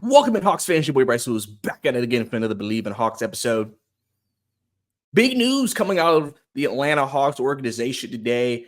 Welcome in, Hawks fans. Your boy Bryce Lewis back at it again for another Believe in Hawks episode. Big news coming out of the Atlanta Hawks organization today.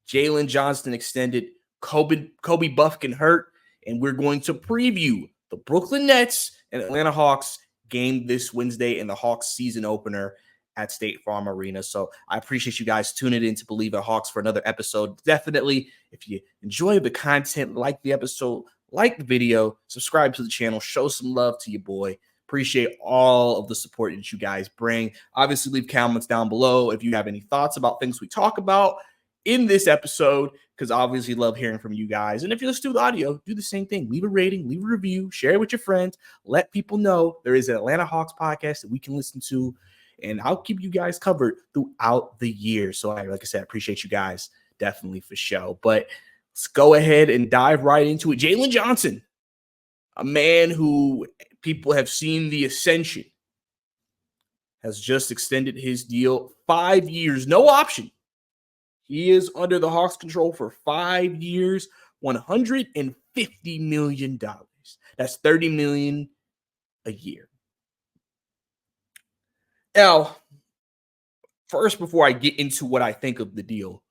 Jalen Johnson extended, Kobe Bufkin hurt, and we're going to preview the Brooklyn Nets and Atlanta Hawks game this Wednesday in the Hawks season opener at State Farm Arena. So I appreciate you guys tuning in to Believe in Hawks for another episode. Definitely, if you enjoy the content, like the episode, like the video, subscribe to the channel, show some love to your boy. Appreciate all of the support that you guys bring. Obviously, leave comments down below if you have any thoughts about things we talk about in this episode, because obviously love hearing from you guys. And if you listen to the audio, do the same thing. Leave a rating, leave a review, share it with your friends. Let people know there is an Atlanta Hawks podcast that we can listen to, and I'll keep you guys covered throughout the year. So like I said, I appreciate you guys definitely for show. But let's go ahead and dive right into it. Jalen Johnson, a man who people have seen the ascension, has just extended his deal 5 years, no option. He is under the Hawks' control for 5 years, $150 million. That's $30 million a year. Now, first, before I get into what I think of the deal,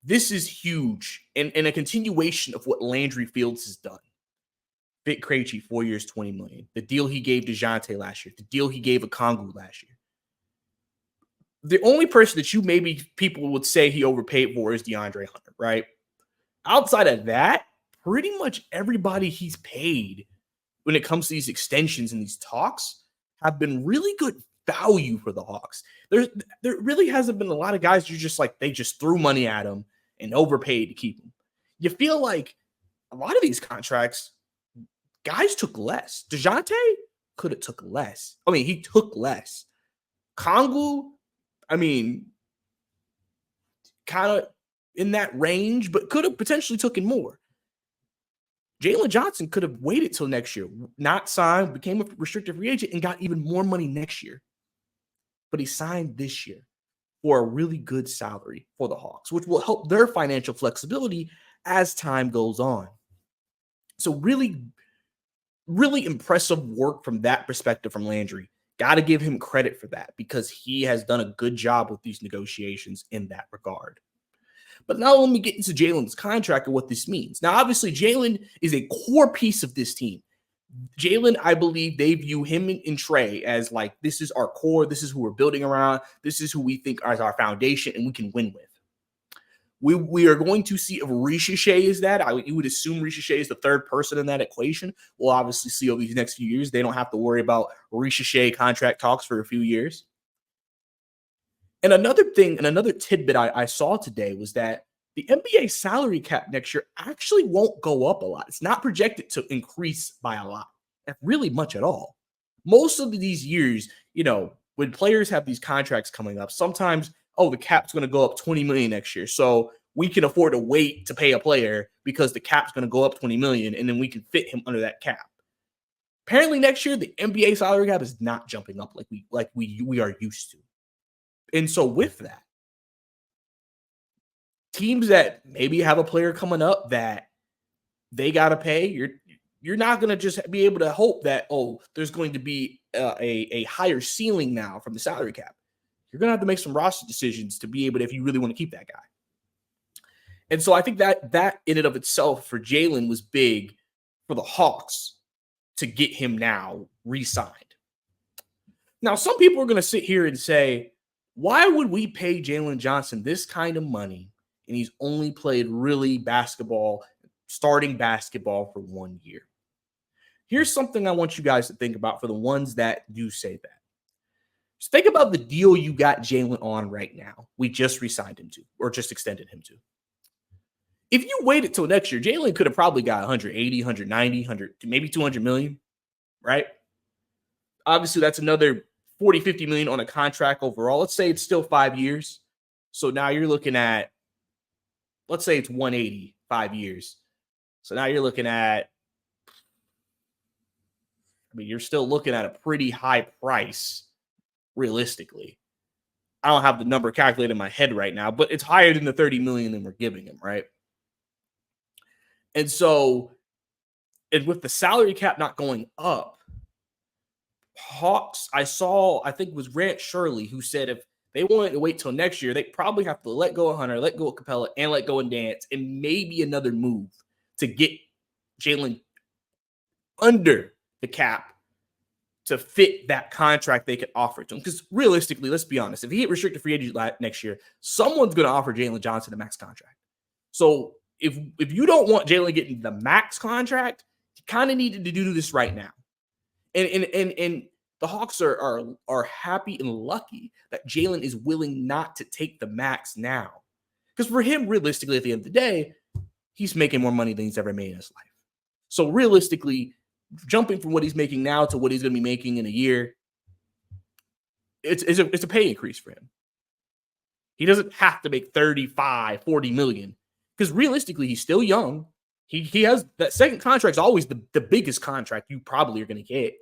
this is huge and a continuation of what Landry Fields has done. Vic Krejci, 4 years, $20 million. The deal he gave DeJounte last year. The deal he gave Okongwu last year. The only person that you maybe people would say he overpaid for is DeAndre Hunter, right? Outside of that, pretty much everybody he's paid when it comes to these extensions and these talks have been really good value for the Hawks. There really hasn't been a lot of guys you're just like, they just threw money at him and overpaid to keep him. You feel like a lot of these contracts, guys took less. DeJounte could have took less. I mean, he took less. Okongwu, I mean, kind of in that range, but could have potentially taken more. Jalen Johnson could have waited till next year, not signed, became a restricted free agent, and got even more money next year. But he signed this year for a really good salary for the Hawks, which will help their financial flexibility as time goes on. So really, really impressive work from that perspective from Landry. Got to give him credit for that because he has done a good job with these negotiations in that regard. But now let me get into Jalen's contract and what this means. Now, obviously, Jalen is a core piece of this team. Jalen, I believe they view him and Trey as like, this is our core. This is who we're building around. This is who we think is our foundation and we can win with. We are going to see if Riche is that. You would assume Riche is the third person in that equation. We'll obviously see over these next few years. They don't have to worry about Riche contract talks for a few years. And another thing, and another tidbit I saw today was that the NBA salary cap next year actually won't go up a lot. It's not projected to increase by a lot, really much at all. Most of these years, when players have these contracts coming up, sometimes, the cap's going to go up $20 million next year. So we can afford to wait to pay a player because the cap's going to go up $20 million, and then we can fit him under that cap. Apparently next year, the NBA salary cap is not jumping up like we are used to. And so with that, teams that maybe have a player coming up that they got to pay, you're not going to just be able to hope that, there's going to be a higher ceiling now from the salary cap. You're going to have to make some roster decisions to be able to, if you really want to keep that guy. And so I think that in and of itself for Jalen was big for the Hawks to get him now re-signed. Now, some people are going to sit here and say, why would we pay Jalen Johnson this kind of money and he's only played really starting basketball for 1 year? Here's something I want you guys to think about for the ones that do say that. Just think about the deal you got Jalen on right now. We just re-signed him to, or just extended him to. If you waited till next year, Jalen could have probably got 180, 190, 100, maybe 200 million, right? Obviously, that's another 40, 50 million on a contract overall. Let's say it's still 5 years. So now you're looking at, let's say it's 180, 5 years. So now you're looking at, you're still looking at a pretty high price, realistically. I don't have the number calculated in my head right now, but it's higher than the 30 million that we're giving him, right? And so And with the salary cap not going up, Hawks, I think it was Grant Shirley who said if they wanted to wait till next year, they probably have to let go of Hunter, let go of Capella, and let go of Dance, and maybe another move to get Jalen under the cap to fit that contract they could offer to him. Because realistically, let's be honest, if he hit restricted free agent next year, someone's going to offer Jalen Johnson a max contract. So if you don't want Jalen getting the max contract, you kind of needed to do this right now. And the Hawks are happy and lucky that Jalen is willing not to take the max now. Because for him, realistically, at the end of the day, he's making more money than he's ever made in his life. So realistically, jumping from what he's making now to what he's going to be making in a year, it's a pay increase for him. He doesn't have to make 35, 40 million because realistically, he's still young. He has that second contract is always the biggest contract you probably are going to get.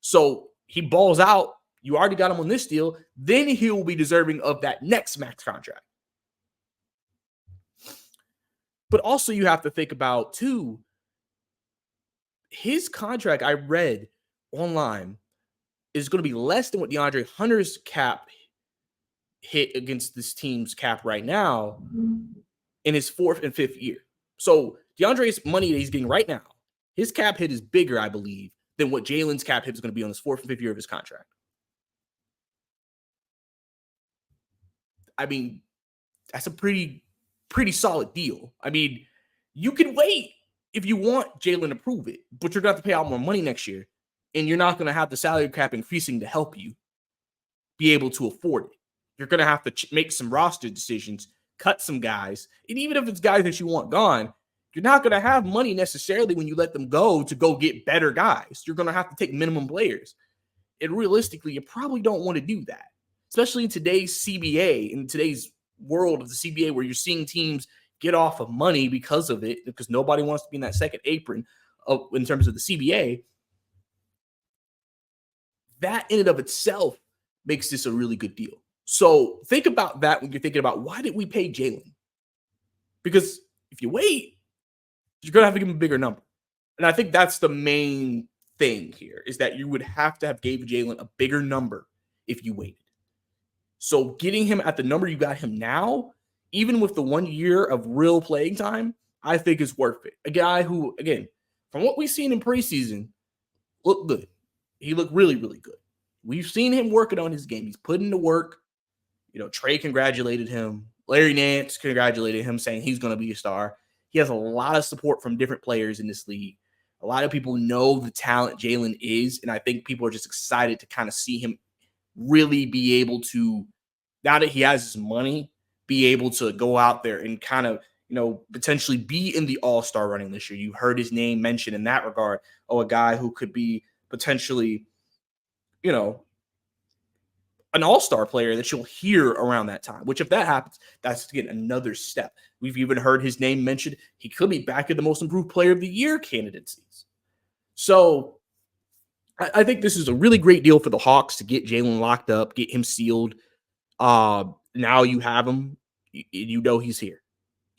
So he balls out. You already got him on this deal. Then he will be deserving of that next max contract. But also you have to think about, too, his contract I read online is going to be less than what DeAndre Hunter's cap hit against this team's cap right now in his fourth and fifth year. So DeAndre's money that he's getting right now, his cap hit is bigger, I believe, than what Jalen's cap hit is going to be on his fourth and fifth year of his contract. I mean, that's a pretty solid deal. I mean, you can wait if you want Jalen to prove it, but you're going to have to pay out more money next year, and you're not going to have the salary cap increasing to help you be able to afford it. You're going to have to make some roster decisions, cut some guys, and even if it's guys that you want gone, you're not going to have money necessarily when you let them go to go get better guys. You're going to have to take minimum players. And realistically, you probably don't want to do that, especially in today's CBA, in today's world of the CBA where you're seeing teams get off of money because of it, because nobody wants to be in that second apron in terms of the CBA. That in and of itself makes this a really good deal. So think about that when you're thinking about why did we pay Jalen? Because if you wait, you're going to have to give him a bigger number. And I think that's the main thing here is that you would have to have gave Jalen a bigger number if you waited. So getting him at the number you got him now, even with the 1 year of real playing time, I think is worth it. A guy who, again, from what we've seen in preseason, looked good. He looked really, really good. We've seen him working on his game. He's put into work. You know, Trey congratulated him. Larry Nance congratulated him, saying he's going to be a star. He has a lot of support from different players in this league. A lot of people know the talent Jalen is, and I think people are just excited to kind of see him really be able to, now that he has his money, be able to go out there and kind of, you know, potentially be in the all-star running this year. You heard his name mentioned in that regard. Oh, a guy who could be potentially, you know, an all-star player that you'll hear around that time, which if that happens, that's, again, another step. We've even heard his name mentioned. He could be back in the most improved player of the year candidacies. So I think this is a really great deal for the Hawks to get Jalen locked up, get him sealed. Now you have him. You know he's here.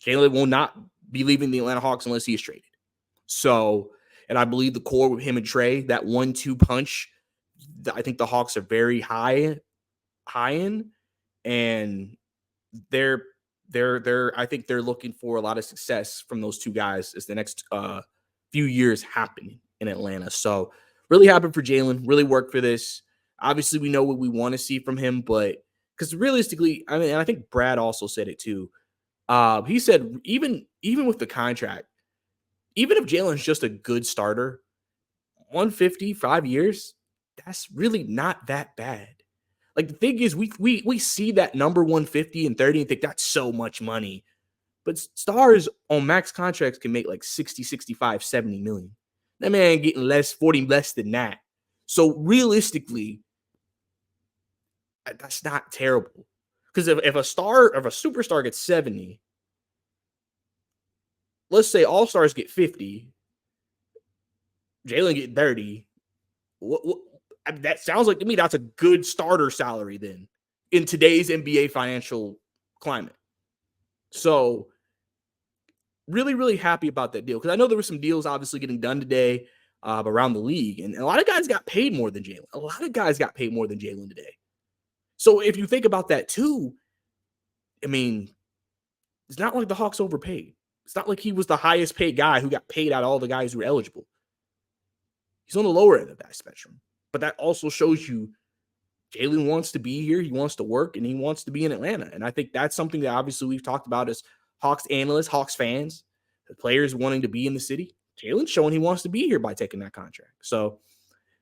Jalen will not be leaving the Atlanta Hawks unless he is traded. So, and I believe the core with him and Trey, that 1-2 punch, I think the Hawks are very high in, and I think they're looking for a lot of success from those two guys as the next few years happen in Atlanta. So really happy for Jalen, really worked for this. Obviously, we know what we want to see from him, but because realistically, I mean, and I think Brad also said it too. He said even with the contract, even if Jalen's just a good starter, 150, 5 years, that's really not that bad. Like the thing is, we see that number 150 and 30 and think that's so much money. But stars on max contracts can make like 60, 65, 70 million. That man getting 40 less than that. So realistically, that's not terrible. Because if a superstar gets 70, let's say all stars get 50, Jalen get 30. That sounds like to me that's a good starter salary then in today's NBA financial climate. So really, really happy about that deal because I know there were some deals obviously getting done today around the league, and a lot of guys got paid more than Jalen. A lot of guys got paid more than Jalen today. So if you think about that too, I mean, it's not like the Hawks overpaid. It's not like he was the highest paid guy who got paid out of all the guys who were eligible. He's on the lower end of that spectrum. But that also shows you Jalen wants to be here. He wants to work and he wants to be in Atlanta. And I think that's something that obviously we've talked about as Hawks analysts, Hawks fans, the players wanting to be in the city. Jalen's showing he wants to be here by taking that contract. So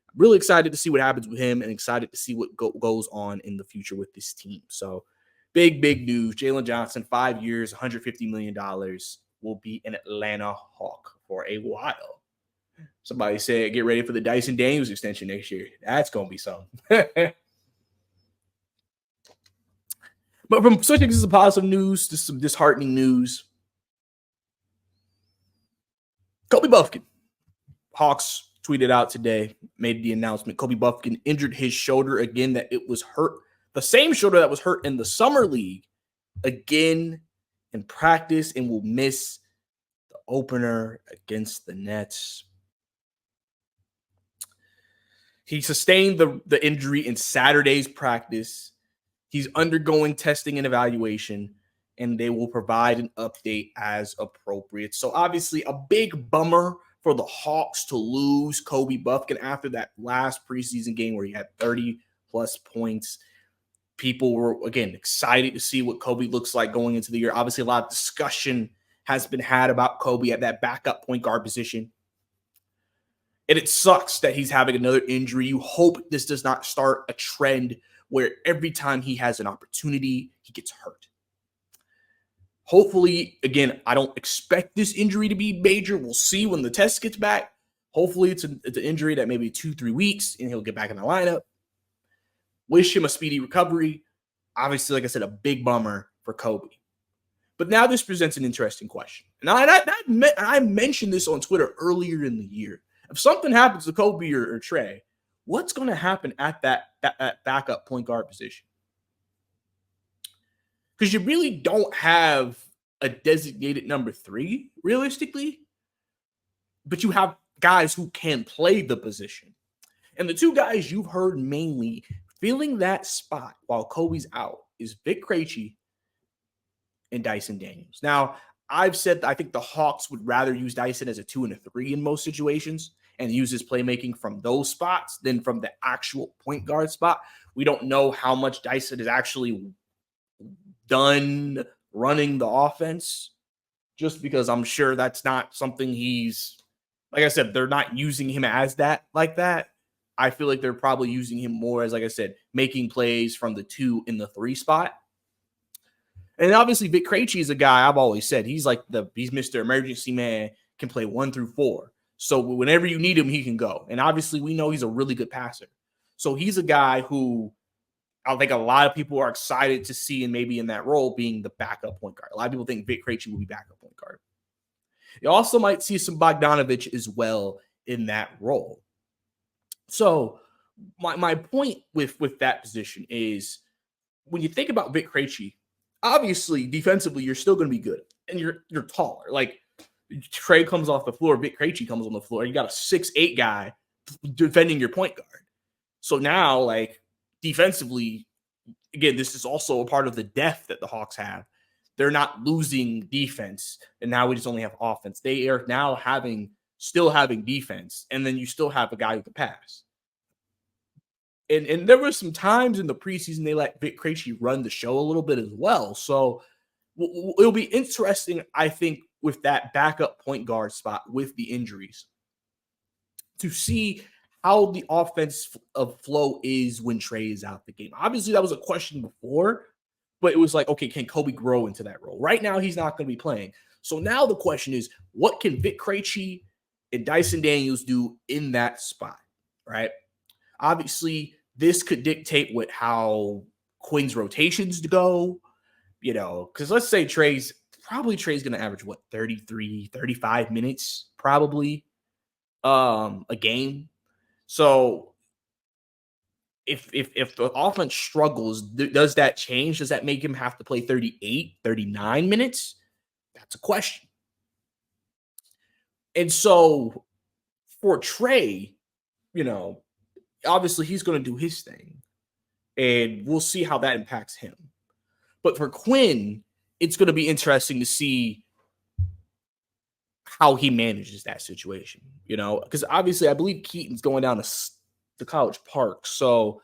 I'm really excited to see what happens with him and excited to see what goes on in the future with this team. So big news. Jalen Johnson, 5 years, $150 million, will be an Atlanta Hawk for a while. Somebody said, get ready for the Dyson Daniels extension next year. That's going to be something. But from switching to some positive news to some disheartening news, Kobe Bufkin. Hawks tweeted out today, made the announcement. Kobe Bufkin injured his shoulder again, that it was hurt. The same shoulder that was hurt in the summer league again in practice and will miss the opener against the Nets. He sustained the injury in Saturday's practice. He's undergoing testing and evaluation, and they will provide an update as appropriate. So obviously a big bummer for the Hawks to lose Kobe Bufkin after that last preseason game where he had 30-plus points. People were, again, excited to see what Kobe looks like going into the year. Obviously, a lot of discussion has been had about Kobe at that backup point guard position. And it sucks that he's having another injury. You hope this does not start a trend where every time he has an opportunity, he gets hurt. Hopefully, again, I don't expect this injury to be major. We'll see when the test gets back. Hopefully, it's an injury that maybe 2-3 weeks, and he'll get back in the lineup. Wish him a speedy recovery. Obviously, like I said, a big bummer for Kobe. But now this presents an interesting question. And I mentioned this on Twitter earlier in the year. If something happens to Kobe or Trey, what's going to happen at that backup point guard position? Because you really don't have a designated number 3, realistically. But you have guys who can play the position. And the two guys you've heard mainly filling that spot while Kobe's out is Vic Krejci and Dyson Daniels. Now, I've said I think the Hawks would rather use Dyson as a 2 and a 3 in most situations and use his playmaking from those spots than from the actual point guard spot. We don't know how much Dyson is actually done running the offense, just because I'm sure that's not something he's, like I said, they're not using him as that like that. I feel like they're probably using him more as, like I said, making plays from the 2 in the 3 spot. And obviously, Vic Krejci is a guy I've always said he's Mr. Emergency Man, can play 1 through 4. So whenever you need him, he can go. And obviously, we know he's a really good passer. So he's a guy who I think a lot of people are excited to see, and maybe in that role being the backup point guard. A lot of people think Vic Krejci will be backup point guard. You also might see some Bogdanovich as well in that role. So my point with that position is when you think about Vic Krejci, obviously defensively you're still going to be good, and you're taller. Like Trey comes off the floor, Vic Krejci comes on the floor. You got a 6'8" guy defending your point guard. So now, like defensively, again, this is also a part of the depth that the Hawks have. They're not losing defense, and now we just only have offense. They are now still having defense, and then you still have a guy who can pass. And there were some times in the preseason they let Vic Krejci run the show a little bit as well. So it'll be interesting, I think, with that backup point guard spot with the injuries to see how the offense of flow is when Trey is out the game. Obviously, that was a question before, but it was like, okay, can Kobe grow into that role? Right now, he's not going to be playing. So now the question is, what can Vic Krejci and Dyson Daniels do in that spot, right? Obviously, this could dictate how Quinn's rotations go, because let's say Trey's going to average, 33, 35 minutes probably a game. So if the offense struggles, does that change? Does that make him have to play 38, 39 minutes? That's a question. And so for Trey, obviously he's going to do his thing, and we'll see how that impacts him. But for Quinn, it's going to be interesting to see how he manages that situation, because obviously I believe Keaton's going down to College Park. So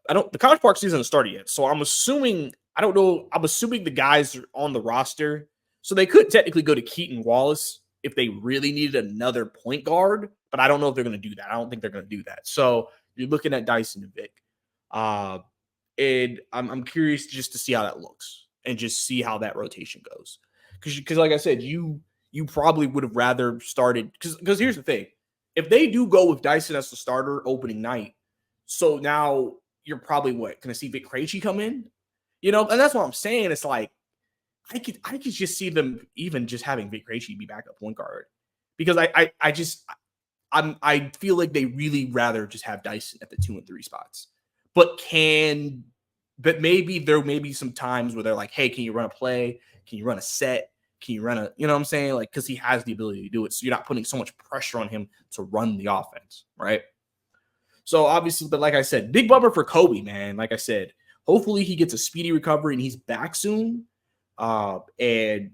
the College Park season hasn't started yet. So I'm assuming, I don't know, I'm assuming the guys are on the roster. So they could technically go to Keaton Wallace if they really needed another point guard, but I don't know if they're going to do that. I don't think they're going to do that. So you're looking at Dyson and Vic. And I'm curious just to see how that looks and just see how that rotation goes. Because like I said, you probably would have rather started, because here's the thing. If they do go with Dyson as the starter opening night, so now you're probably going to see Vic Krejci come in, and that's what I'm saying. It's like, I could just see them even just having Vic Krejci be backup point guard, because I feel like they really rather just have Dyson at the 2 and 3 spots, but maybe there may be some times where they're like, hey, can you run a play? Can you run a set? Can you run a, you know what I'm saying? Like, because he has the ability to do it. So you're not putting so much pressure on him to run the offense, right? So obviously, but like I said, big bummer for Kobe, man. Like I said, hopefully he gets a speedy recovery and he's back soon. And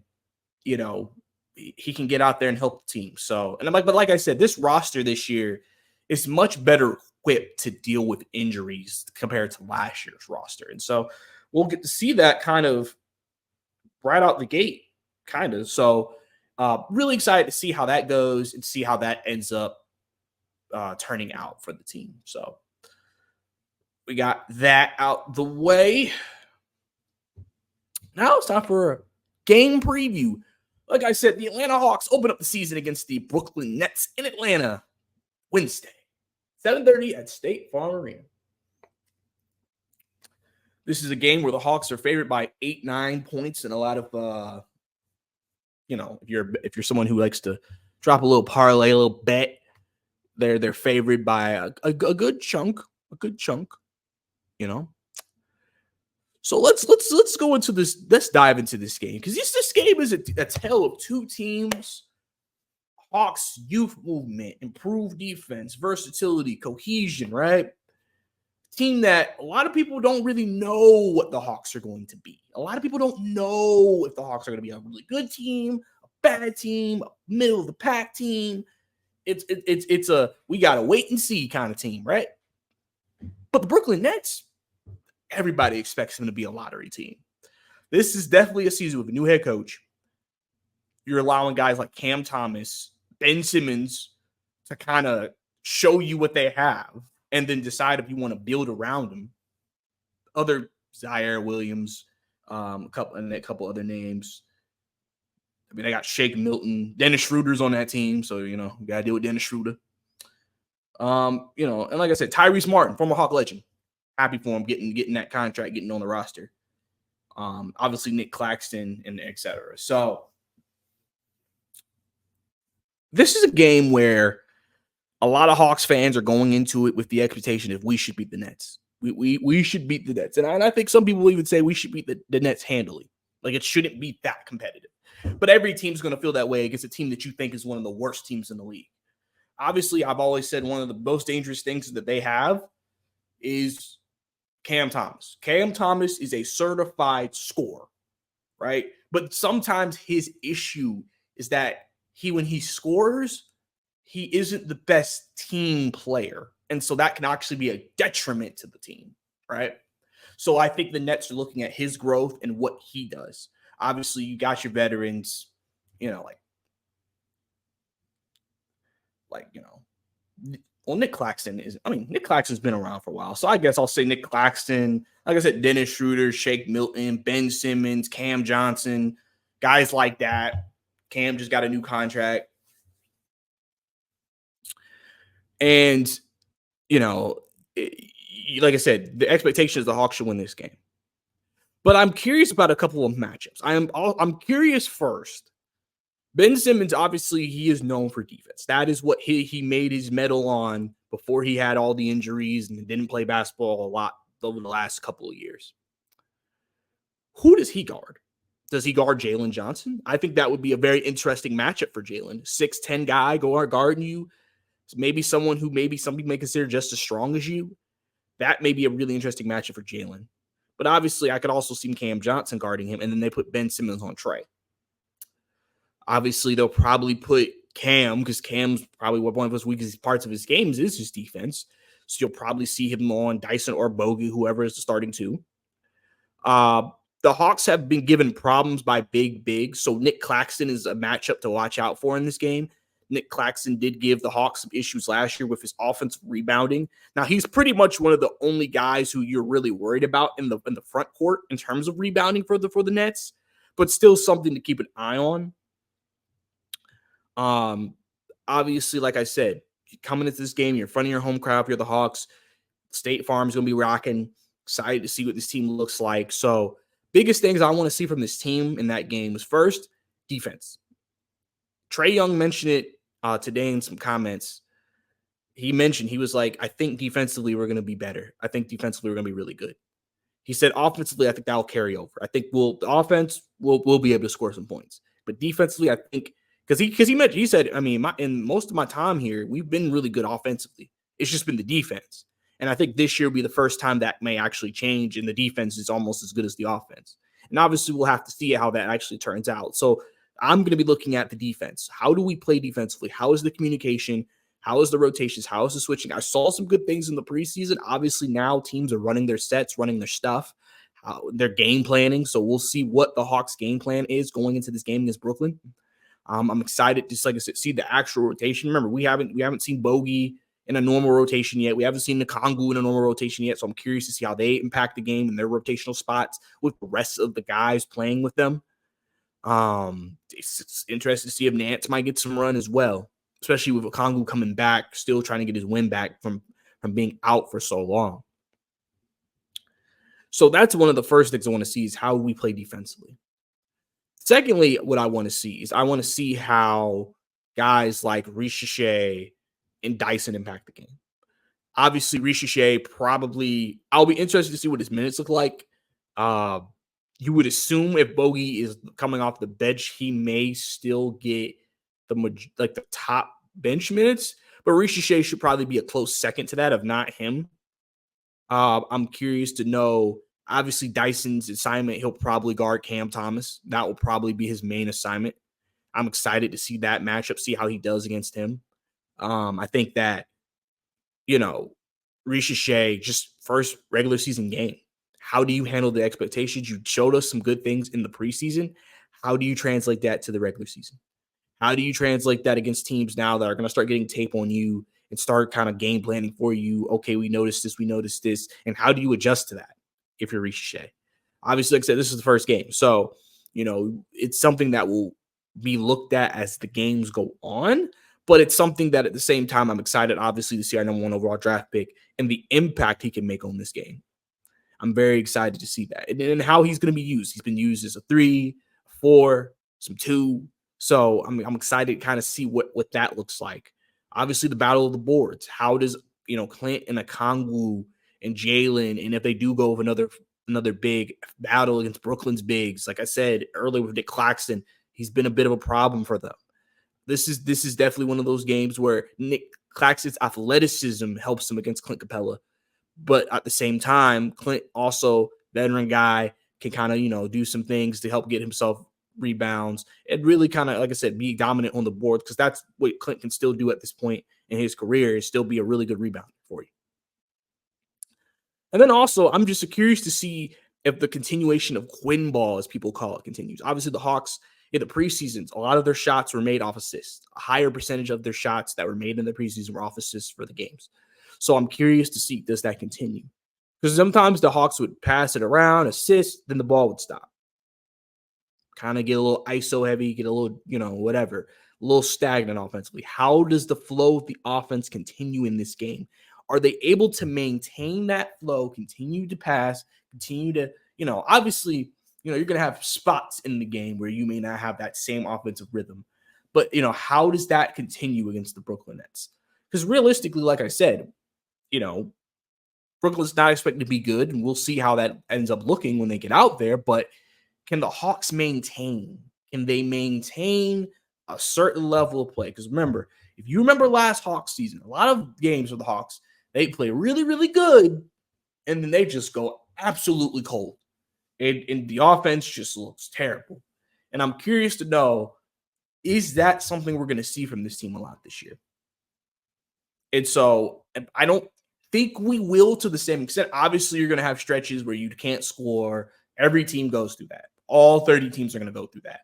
he can get out there and help the team. So, and but like I said, this roster this year is much better equipped to deal with injuries compared to last year's roster. And so we'll get to see that kind of right out the gate, kind of. So really excited to see how that goes and see how that ends up turning out for the team. So we got that out the way. Now it's time for a game preview. Like I said, the Atlanta Hawks open up the season against the Brooklyn Nets in Atlanta Wednesday, 7:30 at State Farm Arena. This is a game where the Hawks are favored by 8-9 points, and a lot of if you're someone who likes to drop a little parlay, a little bet, they're favored by a good chunk, So let's go into this. Let's dive into this game, because this game is a tale of two teams. Hawks youth movement, improved defense, versatility, cohesion, right? Team that a lot of people don't really know what the Hawks are going to be. A lot of people don't know if the Hawks are going to be a really good team, a bad team, a middle of the pack team. It's a we gotta wait and see kind of team, right? But the Brooklyn Nets, everybody expects them to be a lottery team. This is definitely a season with a new head coach. You're allowing guys like Cam Thomas, Ben Simmons to kind of show you what they have and then decide if you want to build around them. Other Zaire Williams, a couple other names. I mean, they got Shake Milton, Dennis Schroeder's on that team, so you got to deal with Dennis Schroeder. And like I said, Tyrese Martin, former Hawk legend, happy for him getting that contract, getting on the roster. Obviously Nick Claxton and et cetera. So this is a game where a lot of Hawks fans are going into it with the expectation of we should beat the Nets. We should beat the Nets. And I think some people even say we should beat the Nets handily. Like, it shouldn't be that competitive. But every team's going to feel that way against a team that you think is one of the worst teams in the league. Obviously, I've always said one of the most dangerous things that they have is Cam Thomas. Cam Thomas is a certified scorer, right? But sometimes his issue is that when he scores, he isn't the best team player. And so that can actually be a detriment to the team, right? So I think the Nets are looking at his growth and what he does. Obviously, you got your veterans, Nick Claxton Nick Claxton's been around for a while. So I guess I'll say Nick Claxton, like I said, Dennis Schroeder, Shake Milton, Ben Simmons, Cam Johnson, guys like that. Cam just got a new contract. And, like I said, the expectation is the Hawks should win this game. But I'm curious about a couple of matchups. I'm curious first. Ben Simmons, obviously, he is known for defense. That is what he made his medal on before he had all the injuries and didn't play basketball a lot over the last couple of years. Who does he guard? Does he guard Jalen Johnson? I think that would be a very interesting matchup for Jalen. 6'10" guy guarding you. Maybe someone who maybe somebody may consider just as strong as you. That may be a really interesting matchup for Jalen. But obviously, I could also see Cam Johnson guarding him, and then they put Ben Simmons on Trey. Obviously, they'll probably put Cam, because Cam's probably one of his weakest parts of his games is his defense. So you'll probably see him on Dyson or Bogey, whoever is the starting two. The Hawks have been given problems by big bigs, so Nick Claxton is a matchup to watch out for in this game. Nick Claxton did give the Hawks some issues last year with his offensive rebounding. Now, he's pretty much one of the only guys who you're really worried about in the front court in terms of rebounding for the Nets, but still something to keep an eye on. Obviously, like I said, coming into this game, you're in front of your home crowd, you're the Hawks. State Farm's going to be rocking. Excited to see what this team looks like. So, biggest things I want to see from this team in that game was first, defense. Trae Young mentioned it today in some comments. He was like, I think defensively we're going to be better. I think defensively we're going to be really good. He said offensively, I think that'll carry over. I think the offense will be able to score some points. But defensively, I think he said, I mean, in most of my time here, we've been really good offensively. It's just been the defense. And I think this year will be the first time that may actually change, and the defense is almost as good as the offense. And obviously, we'll have to see how that actually turns out. So I'm going to be looking at the defense. How do we play defensively? How is the communication? How is the rotations? How is the switching? I saw some good things in the preseason. Obviously, now teams are running their sets, running their stuff. They're game planning. So we'll see what the Hawks' game plan is going into this game against Brooklyn. I'm excited, just like I said, see the actual rotation. Remember, we haven't seen Bogey in a normal rotation yet. We haven't seen the Kongu in a normal rotation yet. So I'm curious to see how they impact the game and their rotational spots with the rest of the guys playing with them. It's interesting to see if Nance might get some run as well, especially with Kongu coming back, still trying to get his win back from being out for so long. So that's one of the first things I want to see is how we play defensively. Secondly, what I want to see is I want to see how guys like Ricochet and Dyson impact the game. Obviously, Ricochet probably – I'll be interested to see what his minutes look like. You would assume if Bogey is coming off the bench, he may still get the top bench minutes, but Ricochet should probably be a close second to that, if not him. I'm curious to know – obviously, Dyson's assignment, he'll probably guard Cam Thomas. That will probably be his main assignment. I'm excited to see that matchup, see how he does against him. I think that, Ricochet, just first regular season game. How do you handle the expectations? You showed us some good things in the preseason. How do you translate that to the regular season? How do you translate that against teams now that are going to start getting tape on you and start kind of game planning for you? Okay, we noticed this. And how do you adjust to that if you're Ricochet? Obviously, like I said, this is the first game. So, it's something that will be looked at as the games go on. But it's something that at the same time, I'm excited, obviously, to see our number 1 overall draft pick and the impact he can make on this game. I'm very excited to see that. And how he's going to be used. He's been used as a 3, 4, some 2. So I'm excited to kind of see what that looks like. Obviously, the battle of the boards. How does, Clint and Okongwu and Jalen, and if they do go with another big battle against Brooklyn's bigs, like I said earlier with Nick Claxton, he's been a bit of a problem for them. This is definitely one of those games where Nick Claxton's athleticism helps him against Clint Capella. But at the same time, Clint also, veteran guy, can kind of, do some things to help get himself rebounds and really kind of, like I said, be dominant on the board, because that's what Clint can still do at this point in his career, is still be a really good rebounder for you. And then also, I'm just curious to see if the continuation of Quinn ball, as people call it, continues. Obviously, the Hawks in the preseasons, a lot of their shots were made off assists. A higher percentage of their shots that were made in the preseason were off assists for the games. So I'm curious to see, does that continue? Because sometimes the Hawks would pass it around, assist, then the ball would stop. Kind of get a little ISO heavy, get a little, whatever, a little stagnant offensively. How does the flow of the offense continue in this game? Are they able to maintain that flow, continue to pass, continue to, obviously, you're going to have spots in the game where you may not have that same offensive rhythm. But, how does that continue against the Brooklyn Nets? Because realistically, like I said, Brooklyn's not expected to be good, and we'll see how that ends up looking when they get out there. But, can the Hawks maintain? Can they maintain a certain level of play? Because remember, if you remember last Hawks season, a lot of games with the Hawks, they play really, really good, and then they just go absolutely cold. And the offense just looks terrible. And I'm curious to know, is that something we're going to see from this team a lot this year? And so I don't think we will to the same extent. Obviously, you're going to have stretches where you can't score. Every team goes through that. All 30 teams are going to go through that.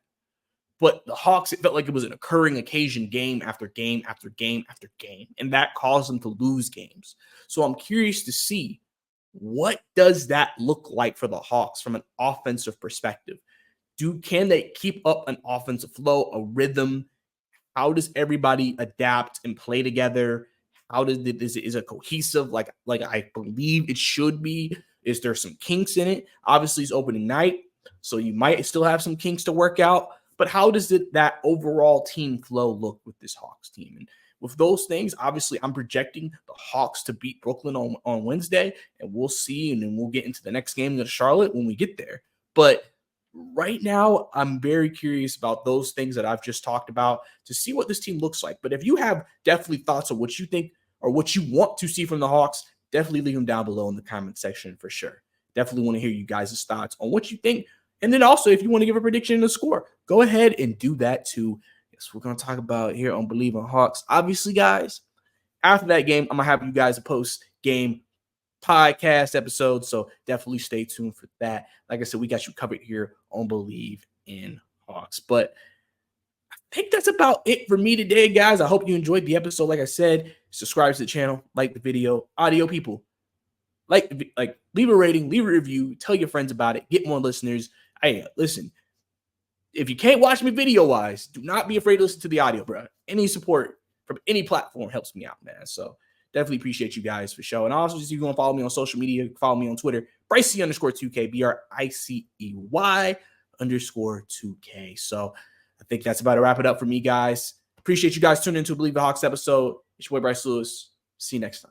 But the Hawks, it felt like it was an occurring occasion game after game after game after game. And that caused them to lose games. So I'm curious to see, what does that look like for the Hawks from an offensive perspective? Can they keep up an offensive flow, a rhythm? How does everybody adapt and play together? How does it is it cohesive like I believe it should be? Is there some kinks in it? Obviously, it's opening night, so you might still have some kinks to work out. But how does that overall team flow look with this Hawks team? And with those things, obviously, I'm projecting the Hawks to beat Brooklyn on Wednesday, and we'll see. And then we'll get into the next game against Charlotte when we get there. But right now, I'm very curious about those things that I've just talked about to see what this team looks like. But if you have definitely thoughts on what you think or what you want to see from the Hawks, definitely leave them down below in the comment section for sure. Definitely want to hear you guys' thoughts on what you think. And then also, if you want to give a prediction and a score, go ahead and do that too. Yes, we're going to talk about here on Believe in Hawks. Obviously, guys, after that game, I'm going to have you guys a post-game podcast episode, so definitely stay tuned for that. Like I said, we got you covered here on Believe in Hawks. But I think that's about it for me today, guys. I hope you enjoyed the episode. Like I said, subscribe to the channel, like the video. Audio people, like leave a rating, leave a review, tell your friends about it, get more listeners. Hey, listen, if you can't watch me video-wise, do not be afraid to listen to the audio, bro. Any support from any platform helps me out, man. So definitely appreciate you guys for showing. Also, if you want to follow me on social media, follow me on Twitter, Bricey_2K, BRICEY_2K. So I think that's about to wrap it up for me, guys. Appreciate you guys tuning in to Believe the Hawks episode. It's your boy Bryce Lewis. See you next time.